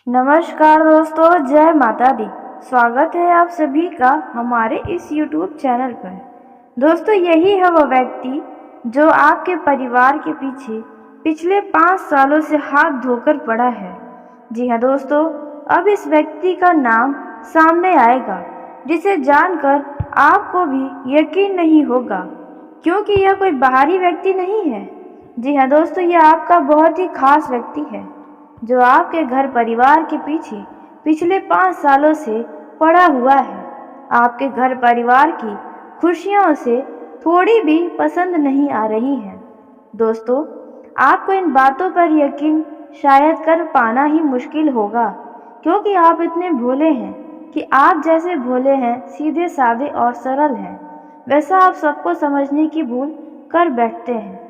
नमस्कार दोस्तों, जय माता दी। स्वागत है आप सभी का हमारे इस YouTube चैनल पर। दोस्तों, यही है वह व्यक्ति जो आपके परिवार के पीछे पिछले 5 सालों से हाथ धोकर पड़ा है। जी हाँ दोस्तों, अब इस व्यक्ति का नाम सामने आएगा जिसे जानकर आपको भी यकीन नहीं होगा, क्योंकि यह कोई बाहरी व्यक्ति नहीं है। जी हाँ दोस्तों, यह आपका बहुत ही खास व्यक्ति है जो आपके घर परिवार के पीछे पिछले 5 सालों से पड़ा हुआ है। आपके घर परिवार की खुशियां उसे थोड़ी भी पसंद नहीं आ रही हैं। दोस्तों, आपको इन बातों पर यकीन शायद कर पाना ही मुश्किल होगा, क्योंकि आप इतने भोले हैं कि आप जैसे भोले हैं, सीधे साधे और सरल हैं, वैसा आप सबको समझने की भूल कर बैठते हैं।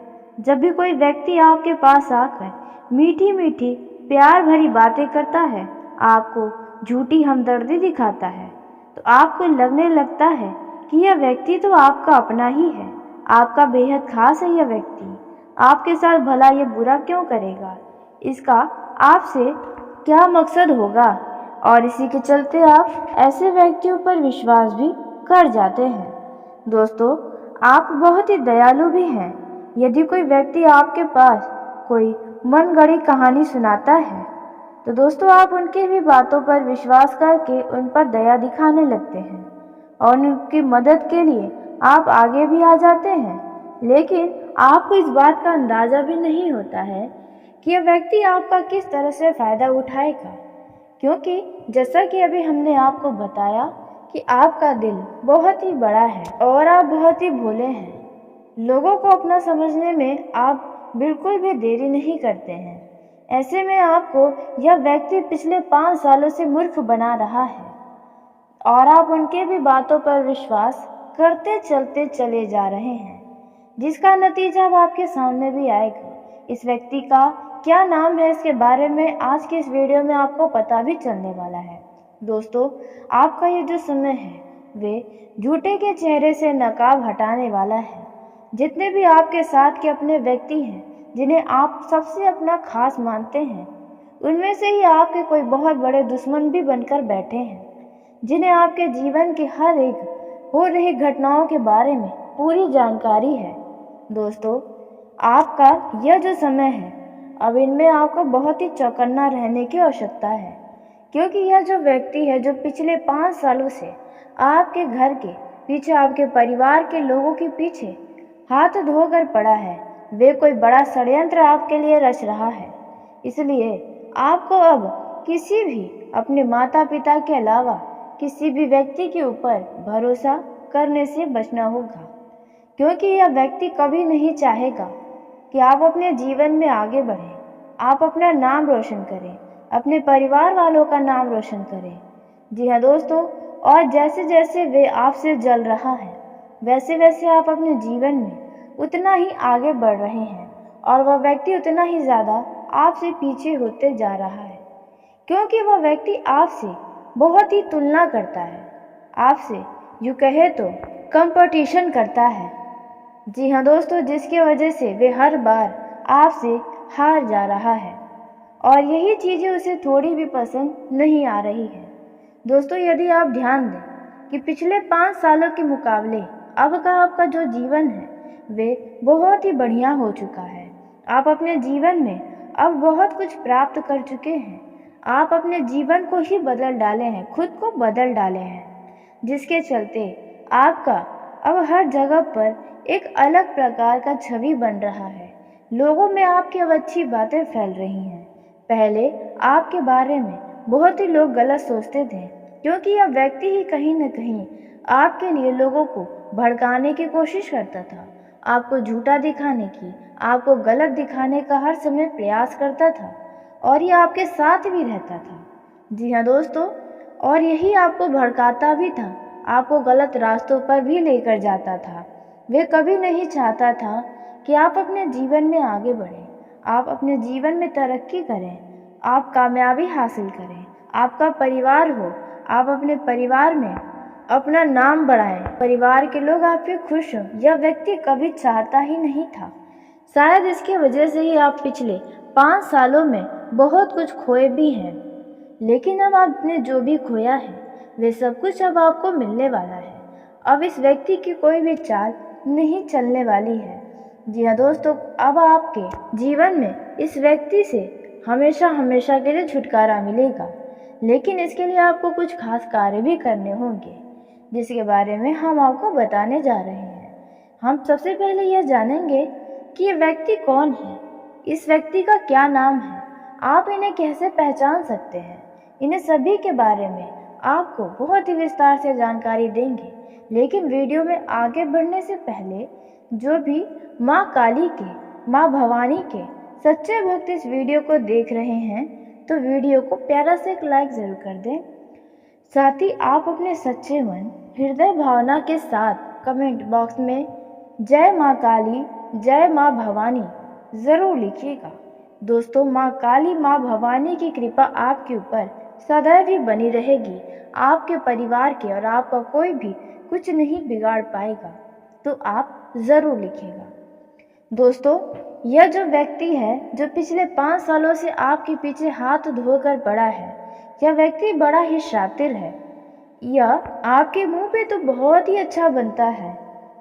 जब भी कोई व्यक्ति आपके पास आकर मीठी मीठी प्यार भरी बातें करता है, आपको झूठी हमदर्दी दिखाता है, तो आपको लगने लगता है कि यह व्यक्ति तो आपका अपना ही है, आपका बेहद खास है। यह व्यक्ति आपके साथ भला ये बुरा क्यों करेगा, इसका आपसे क्या मकसद होगा, और इसी के चलते आप ऐसे व्यक्तियों पर विश्वास भी कर जाते हैं। दोस्तों, आप बहुत ही दयालु भी हैं। यदि कोई व्यक्ति आपके पास कोई मनगढ़ी कहानी सुनाता है, तो दोस्तों आप उनकी भी बातों पर विश्वास करके उन पर दया दिखाने लगते हैं और उनकी मदद के लिए आप आगे भी आ जाते हैं। लेकिन आपको इस बात का अंदाज़ा भी नहीं होता है कि यह व्यक्ति आपका किस तरह से फ़ायदा उठाएगा, क्योंकि जैसा कि अभी हमने आपको बताया कि आपका दिल बहुत ही बड़ा है और आप बहुत ही भोले हैं। लोगों को अपना समझने में आप बिल्कुल भी देरी नहीं करते हैं। ऐसे में आपको यह व्यक्ति पिछले 5 सालों से मूर्ख बना रहा है और आप उनके भी बातों पर विश्वास करते चलते चले जा रहे हैं, जिसका नतीजा अब आपके सामने भी आएगा। इस व्यक्ति का क्या नाम है, इसके बारे में आज के इस वीडियो में आपको पता भी चलने वाला है। दोस्तों, आपका ये जो समय है वे झूठे के चेहरे से नकाब हटाने वाला है। जितने भी आपके साथ के अपने व्यक्ति हैं जिन्हें आप सबसे अपना खास मानते हैं, उनमें से ही आपके कोई बहुत बड़े दुश्मन भी बनकर बैठे हैं, जिन्हें आपके जीवन की हर एक हो रही घटनाओं के बारे में पूरी जानकारी है। दोस्तों, आपका यह जो समय है, अब इनमें आपको बहुत ही चौकन्ना रहने की आवश्यकता है, क्योंकि यह जो व्यक्ति है जो पिछले 5 सालों से आपके घर के पीछे, आपके परिवार के लोगों के पीछे हाथ धोकर पड़ा है, वे कोई बड़ा षड्यंत्र आपके लिए रच रहा है। इसलिए आपको अब किसी भी अपने माता पिता के अलावा किसी भी व्यक्ति के ऊपर भरोसा करने से बचना होगा, क्योंकि यह व्यक्ति कभी नहीं चाहेगा कि आप अपने जीवन में आगे बढ़ें, आप अपना नाम रोशन करें, अपने परिवार वालों का नाम रोशन करें। जी हाँ दोस्तों, और जैसे जैसे वे आपसे जल रहा है, वैसे वैसे आप अपने जीवन में उतना ही आगे बढ़ रहे हैं और वह व्यक्ति उतना ही ज़्यादा आपसे पीछे होते जा रहा है, क्योंकि वह व्यक्ति आपसे बहुत ही तुलना करता है, आपसे यूँ कहे तो कंपटीशन करता है। जी हाँ दोस्तों, जिसकी वजह से वे हर बार आपसे हार जा रहा है और यही चीज़ें उसे थोड़ी भी पसंद नहीं आ रही है। दोस्तों, यदि आप ध्यान दें कि पिछले 5 सालों के मुकाबले अब का आपका जो जीवन है वे बहुत ही बढ़िया हो चुका है। आप अपने जीवन में अब बहुत कुछ प्राप्त कर चुके हैं। आप अपने जीवन को ही बदल डाले हैं, खुद को बदल डाले हैं, जिसके चलते आपका अब हर जगह पर एक अलग प्रकार का छवि बन रहा है। लोगों में आपकी अब अच्छी बातें फैल रही हैं। पहले आपके बारे में बहुत ही लोग गलत सोचते थे, क्योंकि यह व्यक्ति ही कहीं न कहीं आपके लिए लोगों को भड़काने की कोशिश करता था, आपको झूठा दिखाने की, आपको गलत दिखाने का हर समय प्रयास करता था और ये आपके साथ भी रहता था। जी हाँ दोस्तों, और यही आपको भड़काता भी था, आपको गलत रास्तों पर भी लेकर जाता था। वे कभी नहीं चाहता था कि आप अपने जीवन में आगे बढ़ें, आप अपने जीवन में तरक्की करें, आप कामयाबी हासिल करें, आपका परिवार हो, आप अपने परिवार में अपना नाम बढ़ाएं, परिवार के लोग आप पे खुश हों, यह व्यक्ति कभी चाहता ही नहीं था। शायद इसकी वजह से ही आप पिछले 5 सालों में बहुत कुछ खोए भी हैं। लेकिन अब आपने जो भी खोया है वे सब कुछ अब आपको मिलने वाला है। अब इस व्यक्ति की कोई भी चाल नहीं चलने वाली है। जी हाँ दोस्तों, अब आपके जीवन में इस व्यक्ति से हमेशा हमेशा के लिए छुटकारा मिलेगा, लेकिन इसके लिए आपको कुछ खास कार्य भी करने होंगे, जिसके बारे में हम आपको बताने जा रहे हैं। हम सबसे पहले यह जानेंगे कि ये व्यक्ति कौन है, इस व्यक्ति का क्या नाम है, आप इन्हें कैसे पहचान सकते हैं। इन्हें सभी के बारे में आपको बहुत ही विस्तार से जानकारी देंगे। लेकिन वीडियो में आगे बढ़ने से पहले जो भी माँ काली के, माँ भवानी के सच्चे भक्त इस वीडियो को देख रहे हैं तो वीडियो को प्यारा से एक लाइक ज़रूर कर दें। साथ ही आप अपने सच्चे मन, हृदय भावना के साथ कमेंट बॉक्स में जय माँ काली, जय माँ भवानी ज़रूर लिखिएगा। दोस्तों, माँ काली, माँ भवानी की कृपा आपके ऊपर सदैव ही बनी रहेगी। आपके परिवार के और आपका कोई भी कुछ नहीं बिगाड़ पाएगा, तो आप ज़रूर लिखिएगा। दोस्तों, यह जो व्यक्ति है जो पिछले 5 सालों से आपके पीछे हाथ धोकर पड़ा है, यह व्यक्ति बड़ा ही शातिर है। यह आपके मुंह पे तो बहुत ही अच्छा बनता है,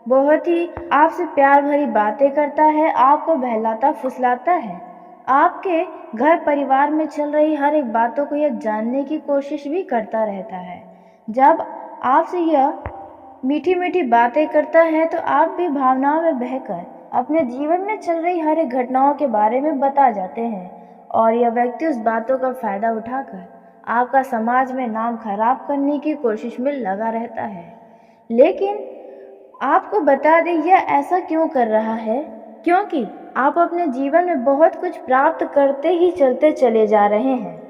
बहुत ही आपसे प्यार भरी बातें करता है, आपको बहलाता फुसलाता है, आपके घर परिवार में चल रही हर एक बातों को यह जानने की कोशिश भी करता रहता है। जब आपसे यह मीठी मीठी बातें करता है तो आप भी भावनाओं में बहकर अपने जीवन में चल रही हर एक घटनाओं के बारे में बता जाते हैं, और यह व्यक्ति उस बातों का फ़ायदा उठाकर आपका समाज में नाम खराब करने की कोशिश में लगा रहता है। लेकिन आपको बता दें, यह ऐसा क्यों कर रहा है, क्योंकि आप अपने जीवन में बहुत कुछ प्राप्त करते ही चलते चले जा रहे हैं।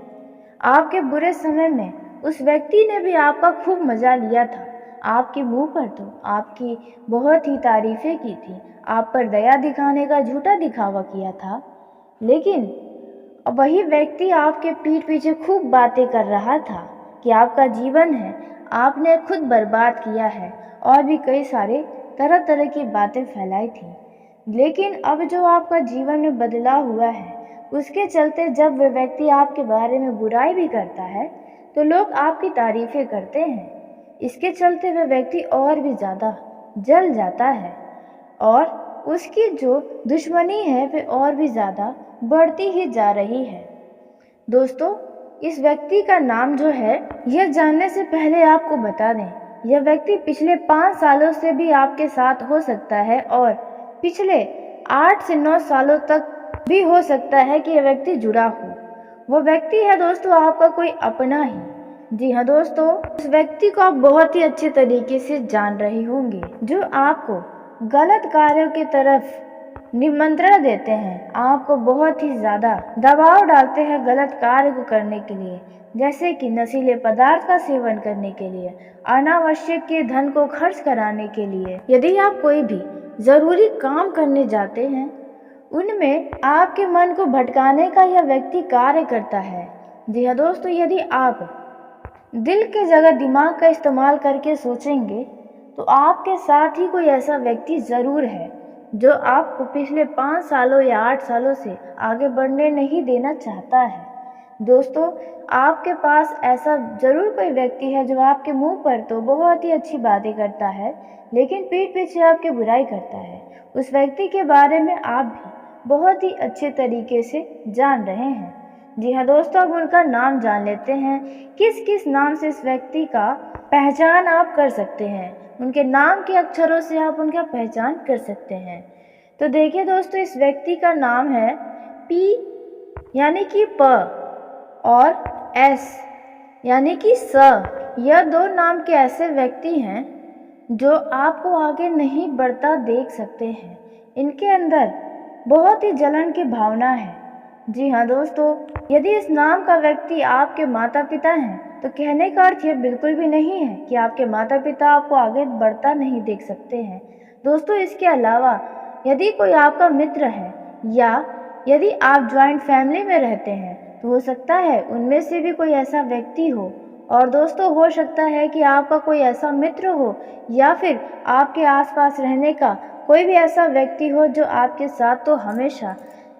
आपके बुरे समय में उस व्यक्ति ने भी आपका खूब मज़ा लिया था, आपके मुंह पर तो आपकी बहुत ही तारीफ़ें की थी, आप पर दया दिखाने का झूठा दिखावा किया था, लेकिन वही व्यक्ति आपके पीठ पीछे खूब बातें कर रहा था कि आपका जीवन है, आपने खुद बर्बाद किया है, और भी कई सारे तरह तरह की बातें फैलाई थी। लेकिन अब जो आपका जीवन में बदलाव हुआ है, उसके चलते जब वह व्यक्ति आपके बारे में बुराई भी करता है तो लोग आपकी तारीफ़ें करते हैं। इसके चलते वह व्यक्ति और भी ज़्यादा जल जाता है, और उसकी जो दुश्मनी है वह और भी ज़्यादा बढ़ती ही जा रही है। दोस्तों, इस व्यक्ति का नाम जो है, यह जानने से पहले आपको बता दें, यह व्यक्ति पिछले 5 सालों से भी आपके साथ हो सकता है, और पिछले 8 से 9 सालों तक भी हो सकता है कि यह व्यक्ति जुड़ा हो। वो व्यक्ति है दोस्तों आपका कोई अपना ही। जी हाँ दोस्तों, उस व्यक्ति को आप बहुत ही अच्छे तरीके से जान रहे होंगे, जो आपको गलत कार्यों की तरफ निमंत्रण देते हैं, आपको बहुत ही ज़्यादा दबाव डालते हैं गलत कार्य को करने के लिए, जैसे कि नशीले पदार्थ का सेवन करने के लिए, अनावश्यक के धन को खर्च कराने के लिए। यदि आप कोई भी ज़रूरी काम करने जाते हैं, उनमें आपके मन को भटकाने का यह व्यक्ति कार्य करता है। जी हाँ दोस्तों, यदि आप दिल के जगह दिमाग का इस्तेमाल करके सोचेंगे तो आपके साथ ही कोई ऐसा व्यक्ति ज़रूर है जो आपको पिछले 5 सालों या 8 सालों से आगे बढ़ने नहीं देना चाहता है। दोस्तों, आपके पास ऐसा ज़रूर कोई व्यक्ति है जो आपके मुंह पर तो बहुत ही अच्छी बातें करता है, लेकिन पीठ पीछे आपकी बुराई करता है। उस व्यक्ति के बारे में आप भी बहुत ही अच्छे तरीके से जान रहे हैं। जी हाँ दोस्तों, अब उनका नाम जान लेते हैं। किस किस नाम से इस व्यक्ति का पहचान आप कर सकते हैं, उनके नाम के अक्षरों से आप उनका पहचान कर सकते हैं। तो देखिए दोस्तों, इस व्यक्ति का नाम है पी यानी कि प, और एस यानी कि स। यह 2 नाम के ऐसे व्यक्ति हैं जो आपको आगे नहीं बढ़ता देख सकते हैं। इनके अंदर बहुत ही जलन की भावना है। जी हाँ दोस्तों, यदि इस नाम का व्यक्ति आपके माता पिता हैं तो कहने का अर्थ यह बिल्कुल भी नहीं है कि आपके माता पिता आपको आगे बढ़ता नहीं देख सकते हैं। दोस्तों, इसके अलावा यदि कोई आपका मित्र है, या यदि आप जॉइंट फैमिली में रहते हैं, तो हो सकता है उनमें से भी कोई ऐसा व्यक्ति हो। और दोस्तों, हो सकता है कि आपका कोई ऐसा मित्र हो, या फिर आपके आसपास रहने का कोई भी ऐसा व्यक्ति हो जो आपके साथ तो हमेशा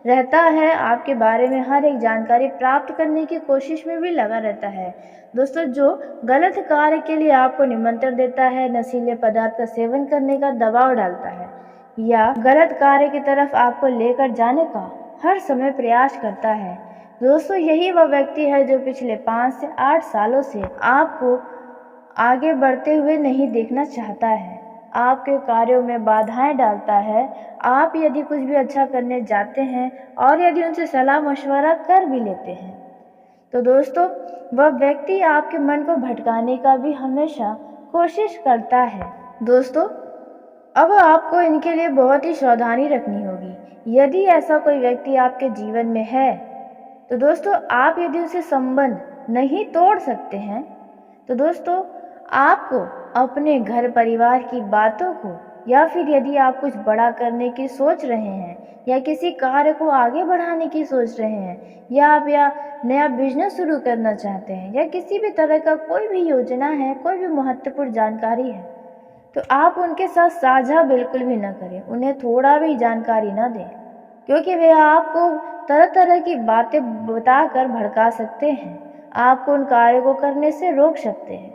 रहता है, आपके बारे में हर एक जानकारी प्राप्त करने की कोशिश में भी लगा रहता है। दोस्तों, जो गलत कार्य के लिए आपको निमंत्रण देता है, नशीले पदार्थ का सेवन करने का दबाव डालता है या गलत कार्य की तरफ आपको लेकर जाने का हर समय प्रयास करता है, दोस्तों यही वह व्यक्ति है जो पिछले 5 से 8 सालों से आपको आगे बढ़ते हुए नहीं देखना चाहता है, आपके कार्यों में बाधाएं डालता है। आप यदि कुछ भी अच्छा करने जाते हैं और यदि उनसे सलाह मशवरा कर भी लेते हैं, तो दोस्तों वह व्यक्ति आपके मन को भटकाने का भी हमेशा कोशिश करता है। दोस्तों, अब आपको इनके लिए बहुत ही सावधानी रखनी होगी। यदि ऐसा कोई व्यक्ति आपके जीवन में है, तो दोस्तों आप यदि उसे संबंध नहीं तोड़ सकते हैं, तो दोस्तों आपको अपने घर परिवार की बातों को, या फिर यदि आप कुछ बड़ा करने की सोच रहे हैं या किसी कार्य को आगे बढ़ाने की सोच रहे हैं, या आप नया बिजनेस शुरू करना चाहते हैं, या किसी भी तरह का कोई भी योजना है, कोई भी महत्वपूर्ण जानकारी है, तो आप उनके साथ साझा बिल्कुल भी ना करें, उन्हें थोड़ा भी जानकारी ना दें, क्योंकि वे आपको तरह तरह की बातें बताकर भड़का सकते हैं, आपको उन कार्यों को करने से रोक सकते हैं।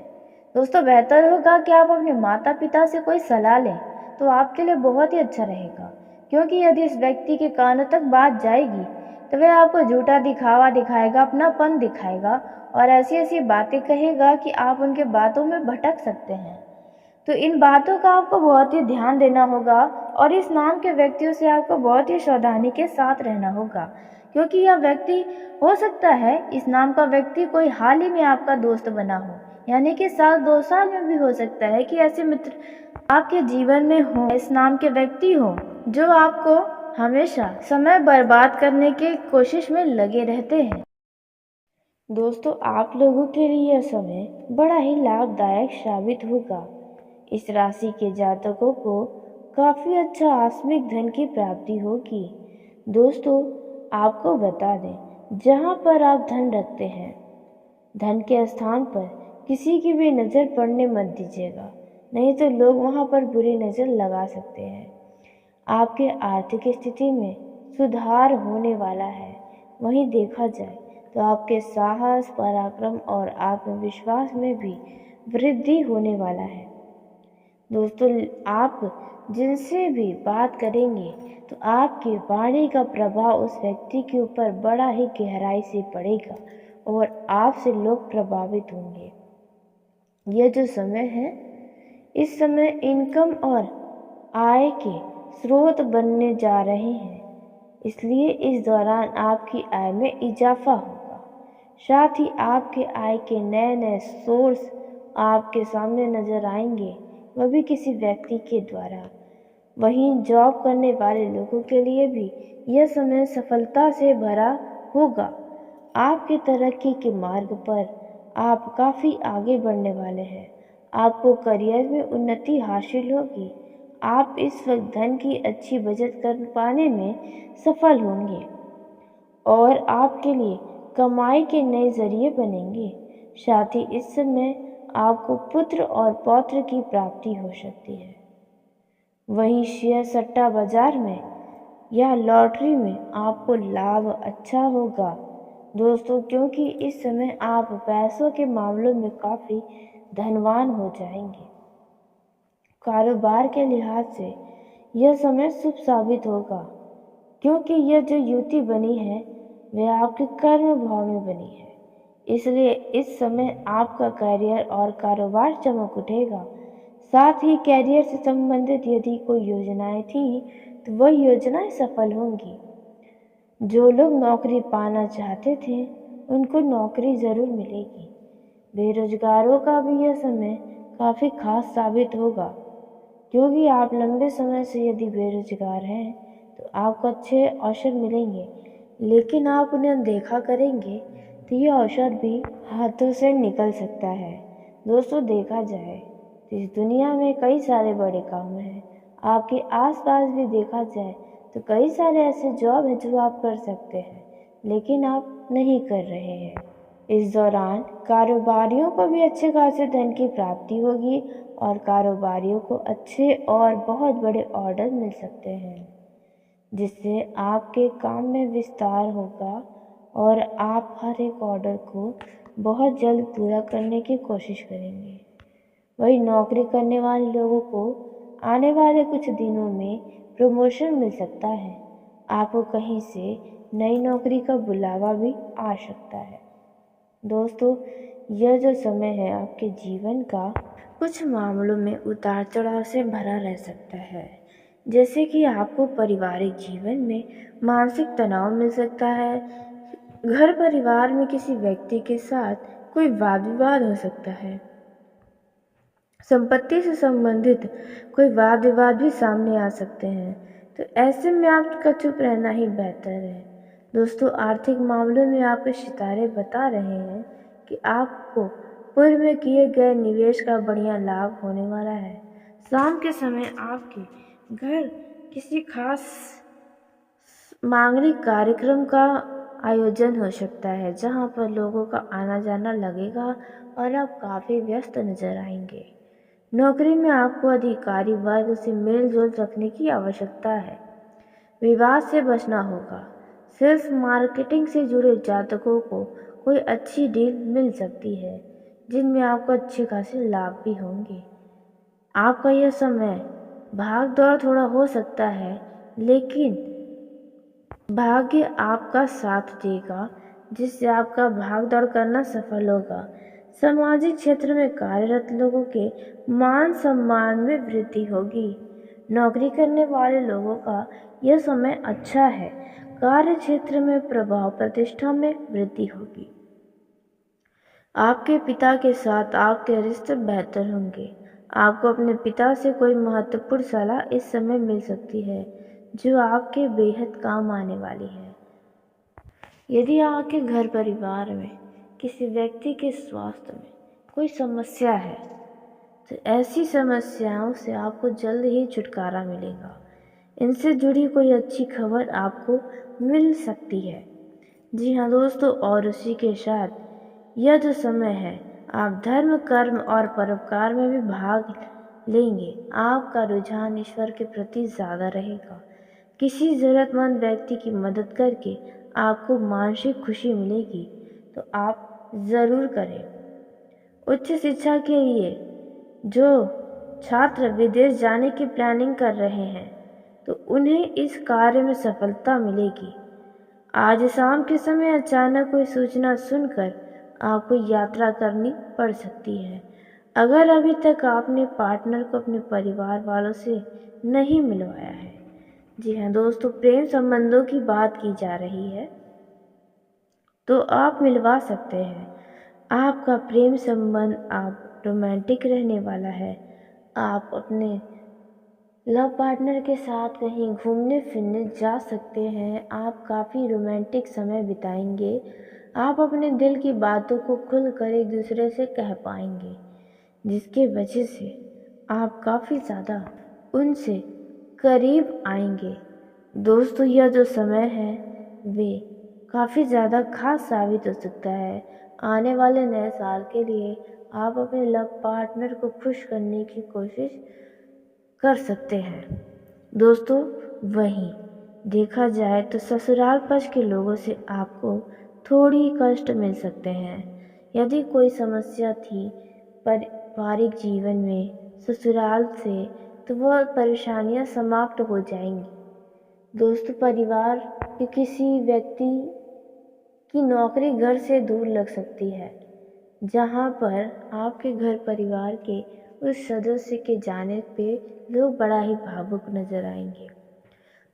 दोस्तों, बेहतर होगा कि आप अपने माता पिता से कोई सलाह लें, तो आपके लिए बहुत ही अच्छा रहेगा, क्योंकि यदि इस व्यक्ति के कानों तक बात जाएगी तो वह आपको झूठा दिखावा दिखाएगा, अपनापन दिखाएगा और ऐसी ऐसी बातें कहेगा कि आप उनके बातों में भटक सकते हैं। तो इन बातों का आपको बहुत ही ध्यान देना होगा और इस नाम के व्यक्तियों से आपको बहुत ही सावधानी के साथ रहना होगा, क्योंकि यह व्यक्ति हो सकता है, इस नाम का व्यक्ति कोई हाल ही में आपका दोस्त बना हो, यानी कि साल 2 साल में भी हो सकता है कि ऐसे मित्र आपके जीवन में हो, इस नाम के व्यक्ति हो जो आपको हमेशा समय बर्बाद करने की कोशिश में लगे रहते हैं। दोस्तों, आप लोगों के लिए यह समय बड़ा ही लाभदायक साबित होगा। इस राशि के जातकों को काफ़ी अच्छा आकस्मिक धन की प्राप्ति होगी। दोस्तों, आपको बता दें, जहाँ पर आप धन रखते हैं, धन के स्थान पर किसी की भी नज़र पड़ने मत दीजिएगा, नहीं तो लोग वहाँ पर बुरी नज़र लगा सकते हैं। आपके आर्थिक स्थिति में सुधार होने वाला है। वहीं देखा जाए तो आपके साहस, पराक्रम और आत्मविश्वास में भी वृद्धि होने वाला है। दोस्तों, आप जिनसे भी बात करेंगे तो आपकी वाणी का प्रभाव उस व्यक्ति के ऊपर बड़ा ही गहराई से पड़ेगा और आपसे लोग प्रभावित होंगे। यह जो समय है, इस समय इनकम और आय के स्रोत बनने जा रहे हैं, इसलिए इस दौरान आपकी आय में इजाफा होगा। साथ ही आपके आय के नए नए सोर्स आपके सामने नजर आएंगे, वह भी किसी व्यक्ति के द्वारा। वहीं जॉब करने वाले लोगों के लिए भी यह समय सफलता से भरा होगा। आपके तरक्की के मार्ग पर आप काफ़ी आगे बढ़ने वाले हैं। आपको करियर में उन्नति हासिल होगी। आप इस वक्त धन की अच्छी बचत कर पाने में सफल होंगे और आपके लिए कमाई के नए जरिए बनेंगे। साथ ही इस समय आपको पुत्र और पौत्र की प्राप्ति हो सकती है। वहीं शेयर सट्टा बाजार में या लॉटरी में आपको लाभ अच्छा होगा दोस्तों, क्योंकि इस समय आप पैसों के मामलों में काफ़ी धनवान हो जाएंगे। कारोबार के लिहाज से यह समय शुभ साबित होगा, क्योंकि यह जो युति बनी है वह आपके कर्म भाव में बनी है। इसलिए इस समय आपका करियर और कारोबार चमक उठेगा। साथ ही कैरियर से संबंधित यदि कोई योजनाएं थी तो वह योजनाएं सफल होंगी। जो लोग नौकरी पाना चाहते थे उनको नौकरी ज़रूर मिलेगी। बेरोजगारों का भी यह समय काफ़ी खास साबित होगा, क्योंकि आप लंबे समय से यदि बेरोजगार हैं तो आपको अच्छे अवसर मिलेंगे, लेकिन आप उन्हें अनदेखा करेंगे तो यह अवसर भी हाथों से निकल सकता है। दोस्तों, देखा जाए तो इस दुनिया में कई सारे बड़े काम हैं। आपके आसपास भी देखा जाए तो कई सारे ऐसे जॉब हैं जो आप कर सकते हैं, लेकिन आप नहीं कर रहे हैं। इस दौरान कारोबारियों को भी अच्छे खासे धन की प्राप्ति होगी और कारोबारियों को अच्छे और बहुत बड़े ऑर्डर मिल सकते हैं। जिससे आपके काम में विस्तार होगा और आप हर एक ऑर्डर को बहुत जल्द पूरा करने की कोशिश करेंगे। वही नौकरी करने वाले लोगों को आने वाले कुछ दिनों में प्रमोशन मिल सकता है। आपको कहीं से नई नौकरी का बुलावा भी आ सकता है। दोस्तों, यह जो समय है आपके जीवन का कुछ मामलों में उतार चढ़ाव से भरा रह सकता है। जैसे कि आपको पारिवारिक जीवन में मानसिक तनाव मिल सकता है। घर परिवार में किसी व्यक्ति के साथ कोई वाद विवाद हो सकता है। संपत्ति से संबंधित कोई वाद विवाद भी सामने आ सकते हैं। तो ऐसे में आपका चुप रहना ही बेहतर है। दोस्तों, आर्थिक मामलों में आपके सितारे बता रहे हैं कि आपको पूर्व में किए गए निवेश का बढ़िया लाभ होने वाला है। शाम के समय आपके घर किसी खास मांगलिक कार्यक्रम का आयोजन हो सकता है, जहां पर लोगों का आना जाना लगेगा और आप काफ़ी व्यस्त नजर आएंगे। नौकरी में आपको अधिकारी वर्ग से मेल जोल रखने की आवश्यकता है। विवाद से बचना होगा। सेल्स मार्केटिंग से जुड़े जातकों को कोई अच्छी डील मिल सकती है, जिनमें आपको अच्छे खासे लाभ भी होंगे। आपका यह समय भाग दौड़ थोड़ा हो सकता है, लेकिन भाग्य आपका साथ देगा, जिससे आपका भाग दौड़ करना सफल होगा। सामाजिक क्षेत्र में कार्यरत लोगों के मान सम्मान में वृद्धि होगी। नौकरी करने वाले लोगों का यह समय अच्छा है। कार्य क्षेत्र में प्रभाव प्रतिष्ठा में वृद्धि होगी। आपके पिता के साथ आपके रिश्ते बेहतर होंगे। आपको अपने पिता से कोई महत्वपूर्ण सलाह इस समय मिल सकती है, जो आपके बेहद काम आने वाली है। यदि आपके घर परिवार में किसी व्यक्ति के स्वास्थ्य में कोई समस्या है, तो ऐसी समस्याओं से आपको जल्द ही छुटकारा मिलेगा। इनसे जुड़ी कोई अच्छी खबर आपको मिल सकती है। जी हाँ दोस्तों, और उसी के साथ यह जो समय है, आप धर्म, कर्म और परोपकार में भी भाग लेंगे। आपका रुझान ईश्वर के प्रति ज़्यादा रहेगा। किसी ज़रूरतमंद व्यक्ति की मदद करके आपको मानसिक खुशी मिलेगी, तो आप ज़रूर करें। उच्च शिक्षा के लिए जो छात्र विदेश जाने की प्लानिंग कर रहे हैं, तो उन्हें इस कार्य में सफलता मिलेगी। आज शाम के समय अचानक कोई सूचना सुनकर आपको यात्रा करनी पड़ सकती है। अगर अभी तक आपने पार्टनर को अपने परिवार वालों से नहीं मिलवाया है, जी हाँ दोस्तों, प्रेम संबंधों की बात की जा रही है, तो आप मिलवा सकते हैं। आपका प्रेम संबंध आप रोमांटिक रहने वाला है। आप अपने लव पार्टनर के साथ कहीं घूमने फिरने जा सकते हैं। आप काफ़ी रोमांटिक समय बिताएंगे। आप अपने दिल की बातों को खुलकर एक दूसरे से कह पाएंगे, जिसके वजह से आप काफ़ी ज़्यादा उनसे करीब आएंगे। दोस्तों, यह जो समय है वे काफ़ी ज़्यादा खास साबित हो सकता है। आने वाले नए साल के लिए आप अपने लव पार्टनर को खुश करने की कोशिश कर सकते हैं। दोस्तों, वहीं देखा जाए तो ससुराल पक्ष के लोगों से आपको थोड़ी कष्ट मिल सकते हैं। यदि कोई समस्या थी पारिवारिक जीवन में ससुराल से, तो वह परेशानियां समाप्त हो जाएंगी। दोस्तों, परिवार के किसी व्यक्ति की नौकरी घर से दूर लग सकती है, जहां पर आपके घर परिवार के उस सदस्य के जाने पे लोग बड़ा ही भावुक नजर आएंगे।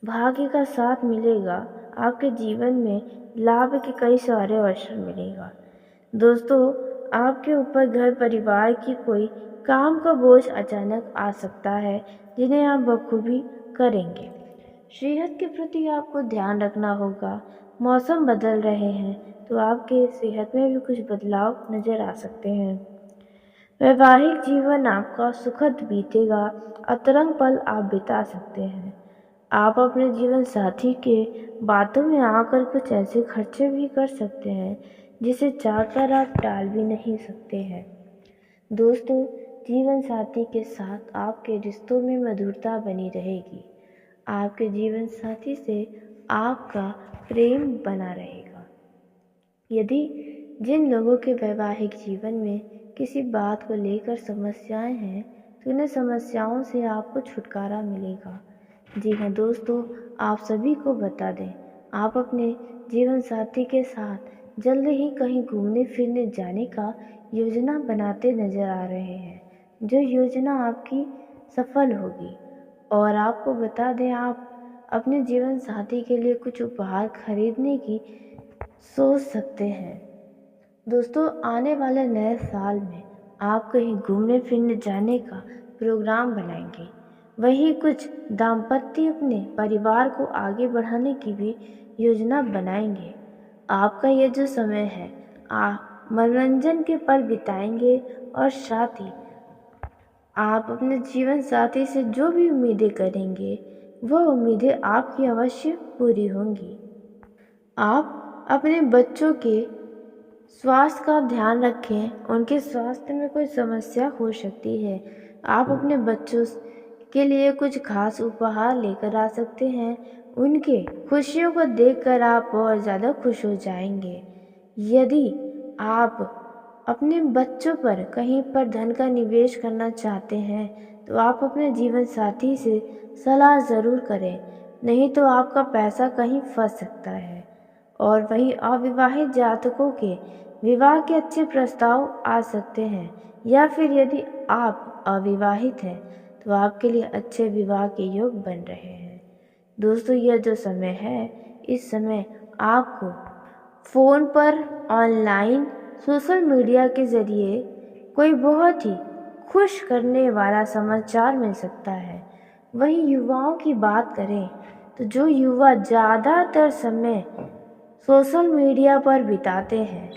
भाग्य का साथ मिलेगा। आपके जीवन में लाभ के कई सारे अवसर मिलेगा। दोस्तों, आपके ऊपर घर परिवार की कोई काम का बोझ अचानक आ सकता है, जिन्हें आप बखूबी करेंगे। सेहत के प्रति आपको ध्यान रखना होगा। मौसम बदल रहे हैं, तो आपके सेहत में भी कुछ बदलाव नजर आ सकते हैं। वैवाहिक जीवन आपका सुखद बीतेगा। अतरंग पल आप बिता सकते हैं। आप अपने जीवन साथी के बातों में आकर कुछ ऐसे खर्चे भी कर सकते हैं, जिसे चाहकर आप टाल भी नहीं सकते हैं। दोस्तों, जीवन साथी के साथ आपके रिश्तों में मधुरता बनी रहेगी। आपके जीवन साथी से आपका प्रेम बना रहेगा। यदि जिन लोगों के वैवाहिक जीवन में किसी बात को लेकर समस्याएं हैं, तो उन समस्याओं से आपको छुटकारा मिलेगा। जी हाँ दोस्तों, आप सभी को बता दें, आप अपने जीवन साथी के साथ जल्द ही कहीं घूमने फिरने जाने का योजना बनाते नजर आ रहे हैं, जो योजना आपकी सफल होगी। और आपको बता दें, आप अपने जीवन साथी के लिए कुछ उपहार खरीदने की सोच सकते हैं। दोस्तों, आने वाले नए साल में आप कहीं घूमने फिरने जाने का प्रोग्राम बनाएंगे। वहीं कुछ दाम्पत्य अपने परिवार को आगे बढ़ाने की भी योजना बनाएंगे। आपका ये जो समय है, आप मनोरंजन के पल बिताएंगे और साथ ही आप अपने जीवन साथी से जो भी उम्मीदें करेंगे, वह उम्मीदें आपकी अवश्य पूरी होंगी। आप अपने बच्चों के स्वास्थ्य का ध्यान रखें, उनके स्वास्थ्य में कोई समस्या हो सकती है। आप अपने बच्चों के लिए कुछ खास उपहार लेकर आ सकते हैं। उनके खुशियों को देखकर आप और ज़्यादा खुश हो जाएंगे। यदि आप अपने बच्चों पर कहीं पर धन का निवेश करना चाहते हैं, तो आप अपने जीवन साथी से सलाह ज़रूर करें, नहीं तो आपका पैसा कहीं फंस सकता है। और वहीं अविवाहित जातकों के विवाह के अच्छे प्रस्ताव आ सकते हैं, या फिर यदि आप अविवाहित हैं तो आपके लिए अच्छे विवाह के योग बन रहे हैं। दोस्तों, यह जो समय है, इस समय आपको फ़ोन पर ऑनलाइन सोशल मीडिया के ज़रिए कोई बहुत ही खुश करने वाला समाचार मिल सकता है। वहीं युवाओं की बात करें तो जो युवा ज़्यादातर समय सोशल मीडिया पर बिताते हैं,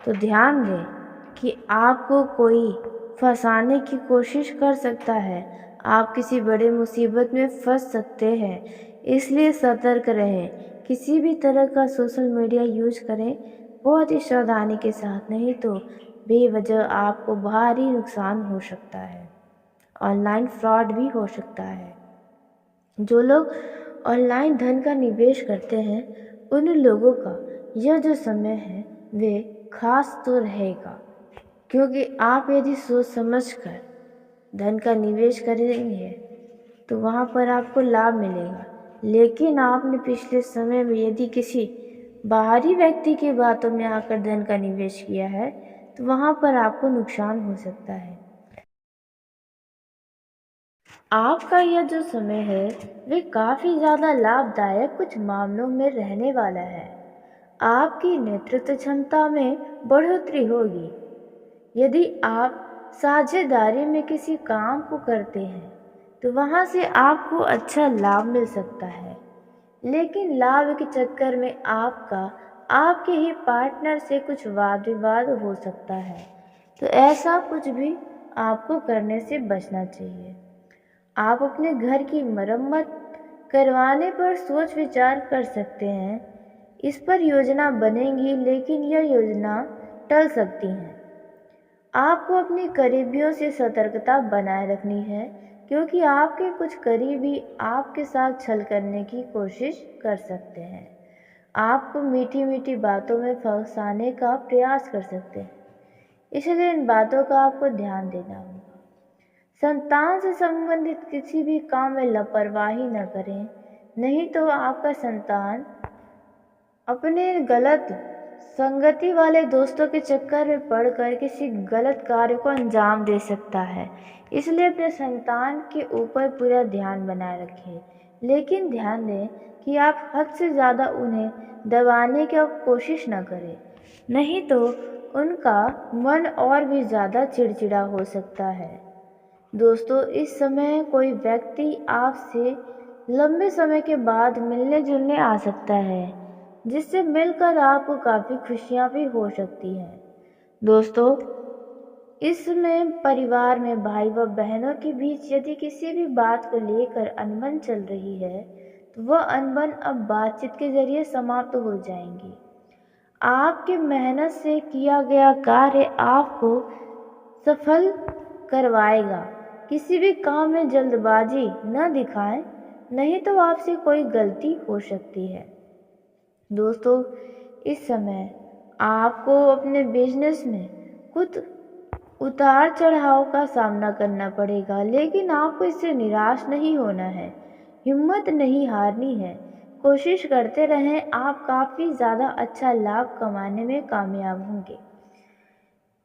तो ध्यान दें कि आपको कोई फंसाने की कोशिश कर सकता है। आप किसी बड़े मुसीबत में फंस सकते हैं, इसलिए सतर्क रहें। किसी भी तरह का सोशल मीडिया यूज करें बहुत ही सावधानी के साथ, नहीं तो बेवजह आपको भारी नुकसान हो सकता है। ऑनलाइन फ्रॉड भी हो सकता है। जो लोग ऑनलाइन धन का निवेश करते हैं, उन लोगों का यह जो समय है वे खास तो रहेगा, क्योंकि आप यदि सोच समझकर धन का निवेश करेंगे तो वहाँ पर आपको लाभ मिलेगा। लेकिन आपने पिछले समय में यदि किसी बाहरी व्यक्ति की बातों में आकर धन का निवेश किया है, तो वहाँ पर आपको नुकसान हो सकता है। आपका यह जो समय है वे काफ़ी ज़्यादा लाभदायक कुछ मामलों में रहने वाला है। आपकी नेतृत्व क्षमता में बढ़ोतरी होगी। यदि आप साझेदारी में किसी काम को करते हैं, तो वहाँ से आपको अच्छा लाभ मिल सकता है। लेकिन लाभ के चक्कर में आपके ही पार्टनर से कुछ वाद विवाद हो सकता है, तो ऐसा कुछ भी आपको करने से बचना चाहिए। आप अपने घर की मरम्मत करवाने पर सोच विचार कर सकते हैं। इस पर योजना बनेगी, लेकिन यह योजना टल सकती है। आपको अपने करीबियों से सतर्कता बनाए रखनी है, क्योंकि आपके कुछ करीबी आपके साथ छल करने की कोशिश कर सकते हैं। आपको मीठी मीठी बातों में फंसाने का प्रयास कर सकते हैं, इसलिए इन बातों का आपको ध्यान देना होगा। संतान से संबंधित किसी भी काम में लापरवाही न करें, नहीं तो आपका संतान अपने गलत संगति वाले दोस्तों के चक्कर में पड़कर किसी गलत कार्य को अंजाम दे सकता है। इसलिए अपने संतान के ऊपर पूरा ध्यान बनाए रखें, लेकिन ध्यान दें कि आप हद से ज़्यादा उन्हें दबाने की कोशिश न करें, नहीं तो उनका मन और भी ज़्यादा चिड़चिड़ा हो सकता है। दोस्तों, इस समय कोई व्यक्ति आपसे लंबे समय के बाद मिलने जुलने आ सकता है, जिससे मिलकर आपको काफ़ी खुशियाँ भी हो सकती हैं। दोस्तों, इसमें परिवार में भाई व बहनों के बीच यदि किसी भी बात को लेकर अनबन चल रही है, तो वह अनबन अब बातचीत के जरिए समाप्त हो जाएंगी। आपके मेहनत से किया गया कार्य आपको सफल करवाएगा। किसी भी काम में जल्दबाजी न दिखाएं, नहीं तो आपसे कोई गलती हो सकती है। दोस्तों, इस समय आपको अपने बिजनेस में कुछ उतार चढ़ाव का सामना करना पड़ेगा, लेकिन आपको इससे निराश नहीं होना है, हिम्मत नहीं हारनी है। कोशिश करते रहें, आप काफ़ी ज़्यादा अच्छा लाभ कमाने में कामयाब होंगे।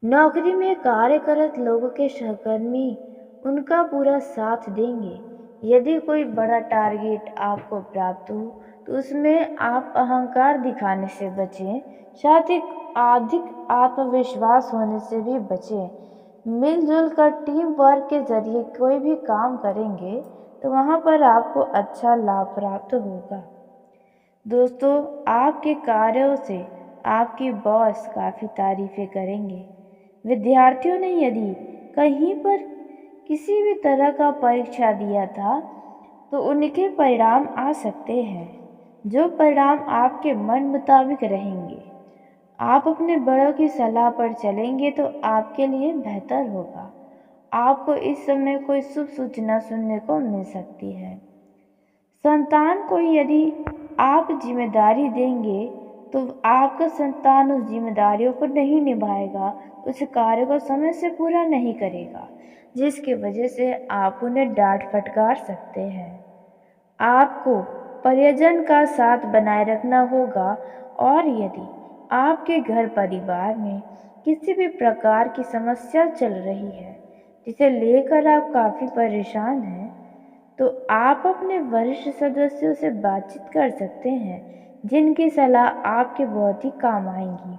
नौकरी में कार्यरत लोगों के सहकर्मी उनका पूरा साथ देंगे। यदि कोई बड़ा टारगेट आपको प्राप्त हो तो उसमें आप अहंकार दिखाने से बचें, साथ ही अधिक आत्मविश्वास होने से भी बचें। मिलजुल कर टीम वर्क के जरिए कोई भी काम करेंगे तो वहाँ पर आपको अच्छा लाभ प्राप्त होगा। दोस्तों, आपके कार्यों से आपके बॉस काफ़ी तारीफ़ें करेंगे। विद्यार्थियों ने यदि कहीं पर किसी भी तरह का परीक्षा दिया था तो उनके परिणाम आ सकते हैं, जो परिणाम आपके मन मुताबिक रहेंगे। आप अपने बड़ों की सलाह पर चलेंगे तो आपके लिए बेहतर होगा। आपको इस समय कोई शुभ सूचना सुनने को मिल सकती है। संतान को यदि आप जिम्मेदारी देंगे तो आपका संतान उस जिम्मेदारियों को नहीं निभाएगा, उस कार्य को समय से पूरा नहीं करेगा, जिसकी वजह से आप उन्हें डांट फटकार सकते हैं। आपको परिजन का साथ बनाए रखना होगा, और यदि आपके घर परिवार में किसी भी प्रकार की समस्या चल रही है जिसे लेकर आप काफ़ी परेशान हैं, तो आप अपने वरिष्ठ सदस्यों से बातचीत कर सकते हैं, जिनकी सलाह आपके बहुत ही काम आएंगी।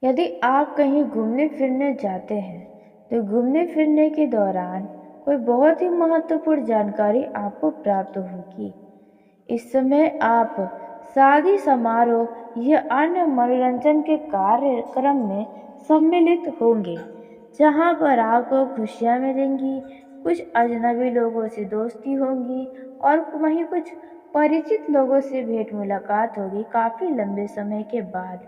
यदि आप कहीं घूमने फिरने जाते हैं तो घूमने फिरने के दौरान कोई बहुत ही महत्वपूर्ण जानकारी आपको प्राप्त होगी। इस समय आप शादी समारोह या अन्य मनोरंजन के कार्यक्रम में सम्मिलित होंगे, जहां पर आपको खुशियां मिलेंगी। कुछ अजनबी लोगों से दोस्ती होगी और वहीं कुछ परिचित लोगों से भेंट मुलाकात होगी काफ़ी लंबे समय के बाद,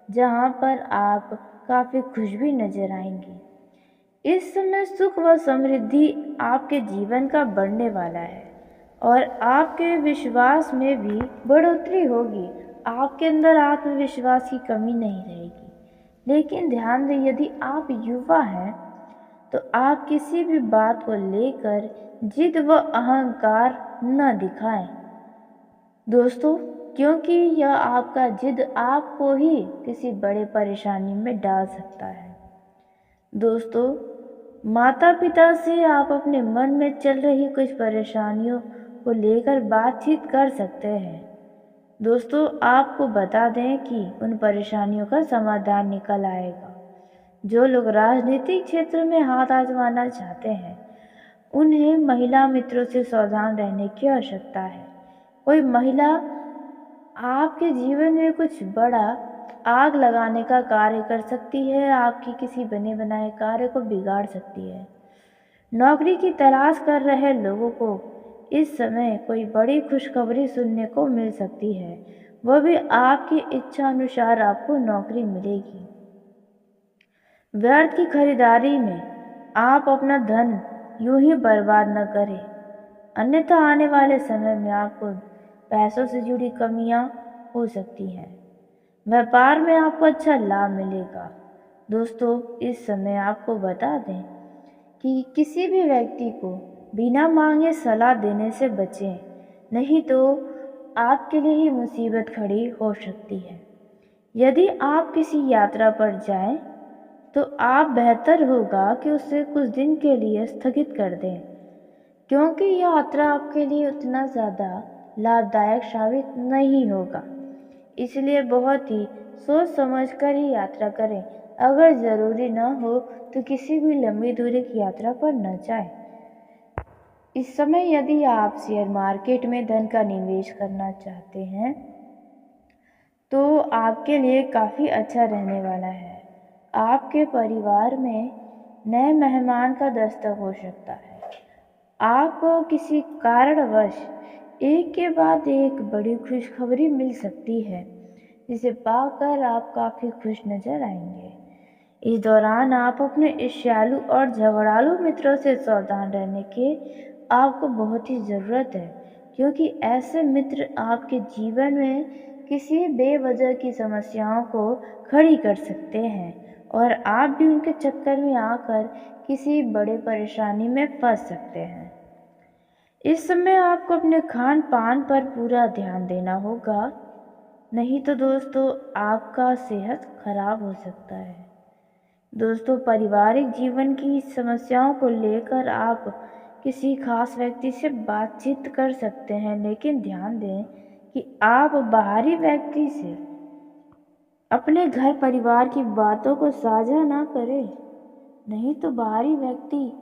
जहां पर आप काफ़ी खुश भी नजर आएंगे। इस समय सुख व समृद्धि आपके जीवन का बढ़ने वाला है और आपके विश्वास में भी बढ़ोतरी होगी। आपके अंदर आत्मविश्वास की कमी नहीं रहेगी। लेकिन ध्यान दें, यदि आप युवा हैं तो आप किसी भी बात को लेकर जिद व अहंकार न दिखाएं दोस्तों, क्योंकि यह आपका जिद आपको ही किसी बड़े परेशानी में डाल सकता है। दोस्तों, माता पिता से आप अपने मन में चल रही कुछ परेशानियों को लेकर बातचीत कर सकते हैं। दोस्तों, आपको बता दें कि उन परेशानियों का समाधान निकल आएगा। जो लोग राजनीतिक क्षेत्र में हाथ आजमाना चाहते हैं, उन्हें महिला मित्रों से सावधान रहने की आवश्यकता है। कोई महिला आपके जीवन में कुछ बड़ा आग लगाने का कार्य कर सकती है, आपकी किसी बने बनाए कार्य को बिगाड़ सकती है। नौकरी की तलाश कर रहे लोगों को इस समय कोई बड़ी खुशखबरी सुनने को मिल सकती है, वह भी आपकी इच्छा अनुसार आपको नौकरी मिलेगी। व्यर्थ की खरीदारी में आप अपना धन यूं ही बर्बाद न करें, अन्यथा आने वाले समय में आपको पैसों से जुड़ी कमियां हो सकती हैं। व्यापार में आपको अच्छा लाभ मिलेगा। दोस्तों, इस समय आपको बता दें कि किसी भी व्यक्ति को बिना मांगे सलाह देने से बचें, नहीं तो आपके लिए ही मुसीबत खड़ी हो सकती है। यदि आप किसी यात्रा पर जाएं, तो आप बेहतर होगा कि उसे कुछ दिन के लिए स्थगित कर दें, क्योंकि यह यात्रा आपके लिए उतना ज़्यादा लाभदायक साबित नहीं होगा। इसलिए बहुत ही सोच समझ कर ही यात्रा करें। अगर ज़रूरी न हो तो किसी भी लंबी दूरी की यात्रा पर न जाएं। इस समय यदि आप शेयर मार्केट में धन का निवेश करना चाहते हैं तो आपके लिए काफ़ी अच्छा रहने वाला है। आपके परिवार में नए मेहमान का दस्तक हो सकता है। आपको किसी कारणवश एक के बाद एक बड़ी खुशखबरी मिल सकती है, जिसे पाकर आप काफ़ी खुश नजर आएंगे। इस दौरान आप अपने ईर्ष्यालु और झगड़ालू मित्रों से सावधान रहने के आपको बहुत ही ज़रूरत है, क्योंकि ऐसे मित्र आपके जीवन में किसी बेवजह की समस्याओं को खड़ी कर सकते हैं और आप भी उनके चक्कर में आकर किसी बड़े परेशानी में फंस सकते हैं। इस समय आपको अपने खान पान पर पूरा ध्यान देना होगा, नहीं तो दोस्तों आपका सेहत खराब हो सकता है। दोस्तों, पारिवारिक जीवन की समस्याओं को लेकर आप किसी खास व्यक्ति से बातचीत कर सकते हैं, लेकिन ध्यान दें कि आप बाहरी व्यक्ति से अपने घर परिवार की बातों को साझा ना करें, नहीं तो बाहरी व्यक्ति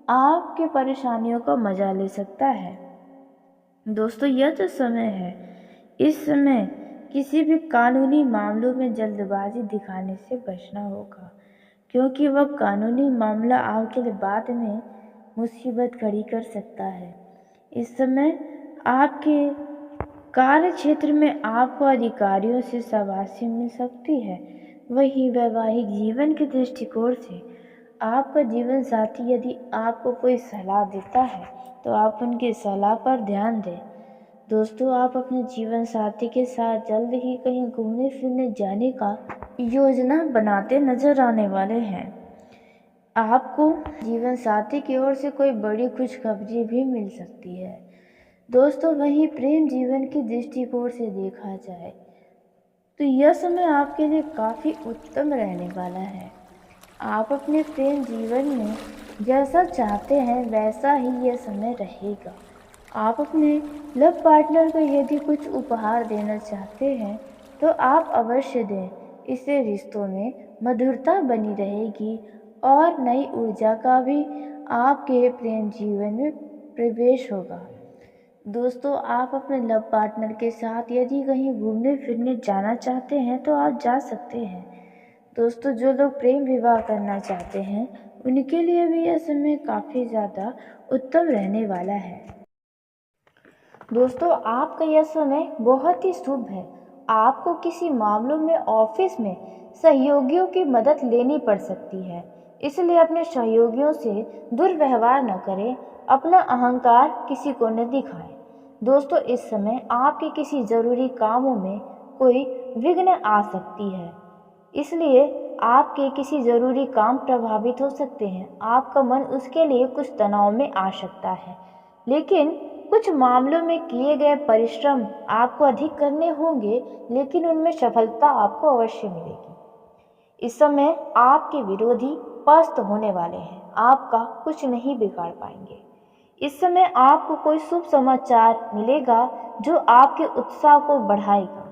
आपके परेशानियों का मजा ले सकता है। दोस्तों, यह जो समय है, इस समय किसी भी कानूनी मामलों में जल्दबाजी दिखाने से बचना होगा, क्योंकि वह कानूनी मामला आपके लिए बाद में मुसीबत खड़ी कर सकता है। इस समय आपके कार्य क्षेत्र में आपको अधिकारियों से शाबाशी मिल सकती है। वहीं वैवाहिक जीवन के दृष्टिकोण से आपका जीवन साथी यदि आपको कोई सलाह देता है तो आप उनकी सलाह पर ध्यान दें। दोस्तों, आप अपने जीवन साथी के साथ जल्द ही कहीं घूमने फिरने जाने का योजना बनाते नजर आने वाले हैं। आपको जीवन साथी की ओर से कोई बड़ी खुशखबरी भी मिल सकती है। दोस्तों, वहीं प्रेम जीवन की दृष्टिकोण से देखा जाए तो यह समय आपके लिए काफ़ी उत्तम रहने वाला है। आप अपने प्रेम जीवन में जैसा चाहते हैं वैसा ही यह समय रहेगा। आप अपने लव पार्टनर को यदि कुछ उपहार देना चाहते हैं तो आप अवश्य दें। इससे रिश्तों में मधुरता बनी रहेगी और नई ऊर्जा का भी आपके प्रेम जीवन में प्रवेश होगा। दोस्तों, आप अपने लव पार्टनर के साथ यदि कहीं घूमने फिरने जाना चाहते हैं तो आप जा सकते हैं। दोस्तों, जो लोग प्रेम विवाह करना चाहते हैं उनके लिए भी यह समय काफ़ी ज़्यादा उत्तम रहने वाला है। दोस्तों, आपका यह समय बहुत ही शुभ है। आपको किसी मामलों में ऑफिस में सहयोगियों की मदद लेनी पड़ सकती है, इसलिए अपने सहयोगियों से दुर्व्यवहार न करें, अपना अहंकार किसी को न दिखाएं। दोस्तों, इस समय आपके किसी ज़रूरी कामों में कोई विघ्न आ सकती है, इसलिए आपके किसी ज़रूरी काम प्रभावित हो सकते हैं। आपका मन उसके लिए कुछ तनाव में आ सकता है, लेकिन कुछ मामलों में किए गए परिश्रम आपको अधिक करने होंगे, लेकिन उनमें सफलता आपको अवश्य मिलेगी। इस समय आपके विरोधी पस्त होने वाले हैं, आपका कुछ नहीं बिगाड़ पाएंगे। इस समय आपको कोई शुभ समाचार मिलेगा जो आपके उत्साह को बढ़ाएगा।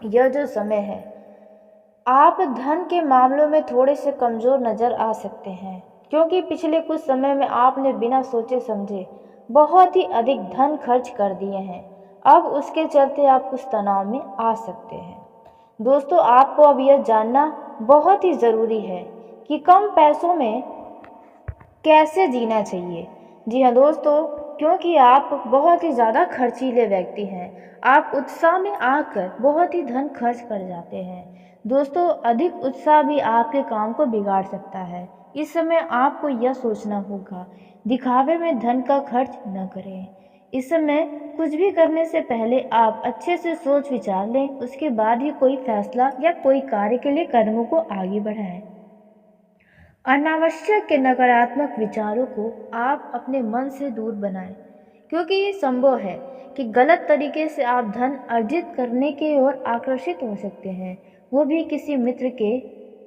यह जो समय है, आप धन के मामलों में थोड़े से कमज़ोर नज़र आ सकते हैं, क्योंकि पिछले कुछ समय में आपने बिना सोचे समझे बहुत ही अधिक धन खर्च कर दिए हैं। अब उसके चलते आप कुछ तनाव में आ सकते हैं। दोस्तों, आपको अब यह जानना बहुत ही ज़रूरी है कि कम पैसों में कैसे जीना चाहिए। जी हाँ दोस्तों, क्योंकि आप बहुत ही ज़्यादा खर्चीले व्यक्ति हैं। आप उत्साह में आकर बहुत ही धन खर्च कर जाते हैं। दोस्तों, अधिक उत्साह भी आपके काम को बिगाड़ सकता है। इस समय आपको यह सोचना होगा, दिखावे में धन का खर्च न करें। इस समय कुछ भी करने से पहले आप अच्छे से सोच विचार लें, उसके बाद ही कोई फैसला या कोई कार्य के लिए कदमों को आगे बढ़ाएं। अनावश्यक के नकारात्मक विचारों को आप अपने मन से दूर बनाएं, क्योंकि ये संभव है कि गलत तरीके से आप धन अर्जित करने की ओर आकर्षित हो सकते हैं, वो भी किसी मित्र के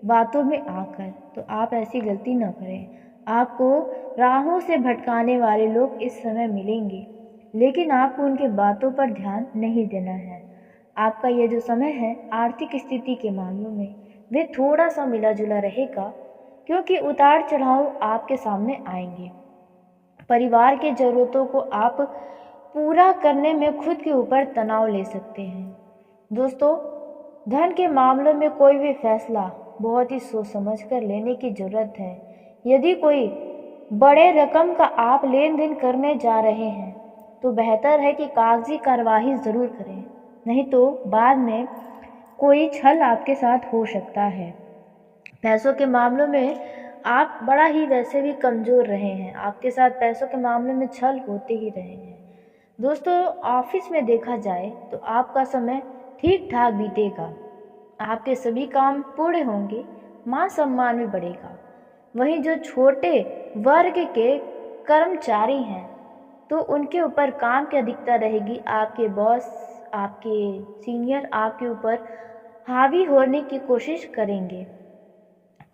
बातों में आकर। तो आप ऐसी गलती न करें। आपको राहों से भटकाने वाले लोग इस समय मिलेंगे, लेकिन आपको उनके बातों पर ध्यान नहीं देना है। आपका ये जो समय है आर्थिक स्थिति के मामलों में वे थोड़ा सा मिला जुला रहेगा, क्योंकि उतार चढ़ाव आपके सामने आएंगे। परिवार की ज़रूरतों को आप पूरा करने में खुद के ऊपर तनाव ले सकते हैं। दोस्तों, धन के मामलों में कोई भी फैसला बहुत ही सोच समझ कर लेने की ज़रूरत है। यदि कोई बड़े रकम का आप लेन देन करने जा रहे हैं तो बेहतर है कि कागजी कार्यवाही ज़रूर करें, नहीं तो बाद में कोई छल आपके साथ हो सकता है। पैसों के मामलों में आप बड़ा ही वैसे भी कमज़ोर रहे हैं, आपके साथ पैसों के मामले में छल होते ही रहे हैं। दोस्तों, ऑफिस में देखा जाए तो आपका समय ठीक ठाक बीतेगा, आपके सभी काम पूरे होंगे, मान सम्मान भी बढ़ेगा। वहीं जो छोटे वर्ग के कर्मचारी हैं तो उनके ऊपर काम की अधिकता रहेगी। आपके बॉस, आपके सीनियर आपके ऊपर हावी होने की कोशिश करेंगे।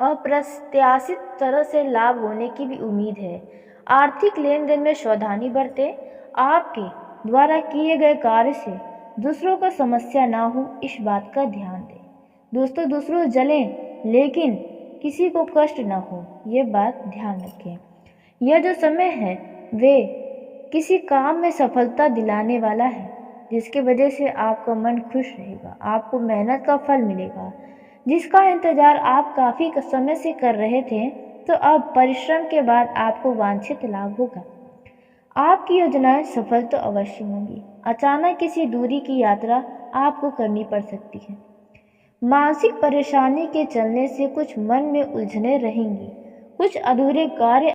अप्रत्याशित तरह से लाभ होने की भी उम्मीद है। आर्थिक लेन देन में सावधानी बरतें। आपके द्वारा किए गए कार्य से दूसरों को समस्या ना हो, इस बात का ध्यान दें। दोस्तों, दूसरों जलें लेकिन किसी को कष्ट ना हो, ये बात ध्यान रखें। यह जो समय है वे किसी काम में सफलता दिलाने वाला है, जिसकी वजह से आपका मन खुश रहेगा, आपको मेहनत का फल मिलेगा। जिसका इंतजार आप काफ़ी समय से कर रहे थे, तो अब परिश्रम के बाद आपको वांछित लाभ होगा। आपकी योजनाएं सफल तो अवश्य होंगी। अचानक किसी दूरी की यात्रा आपको करनी पड़ सकती है। मानसिक परेशानी के चलने से कुछ मन में उलझने रहेंगी, कुछ अधूरे कार्य